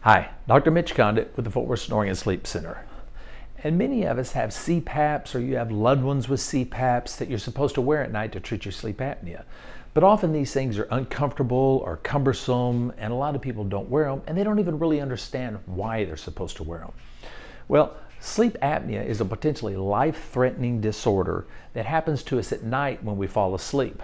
Hi, Dr. Mitch Condit with the Fort Worth Snoring and Sleep Center. And many of us have CPAPs, or you have loved ones with CPAPs that you're supposed to wear at night to treat your sleep apnea. But often these things are uncomfortable or cumbersome, and a lot of people don't wear them, and they don't even really understand why they're supposed to wear them. Well, sleep apnea is a potentially life-threatening disorder that happens to us at night when we fall asleep.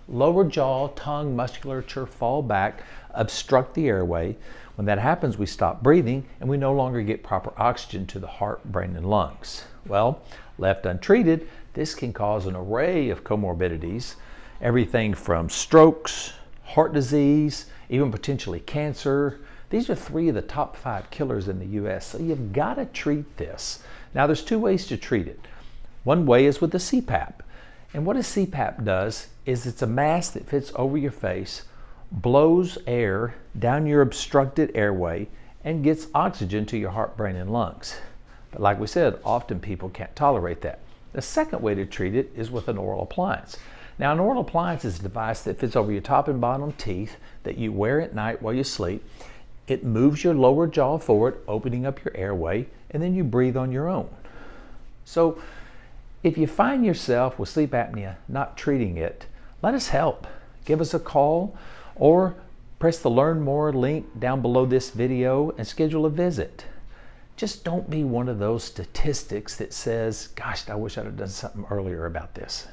Lower jaw, tongue, musculature fall back, obstruct the airway. When that happens, we stop breathing and we no longer get proper oxygen to the heart, brain, and lungs. Well, left untreated, this can cause an array of comorbidities, everything from strokes, heart disease, even potentially cancer. These are 3 of the top 5 killers in the U.S., so you've got to treat this. Now, there's 2 ways to treat it. One way is with the CPAP. And what a CPAP does is it's a mask that fits over your face, blows air down your obstructed airway, and gets oxygen to your heart, brain, and lungs. But like we said, often people can't tolerate that. The second way to treat it is with an oral appliance. Now, an oral appliance is a device that fits over your top and bottom teeth that you wear at night while you sleep. It moves your lower jaw forward, opening up your airway, and then you breathe on your own. So, if you find yourself with sleep apnea not treating it, let us help. Give us a call or press the Learn More link down below this video and schedule a visit. Just don't be one of those statistics that says, gosh, I wish I'd have done something earlier about this.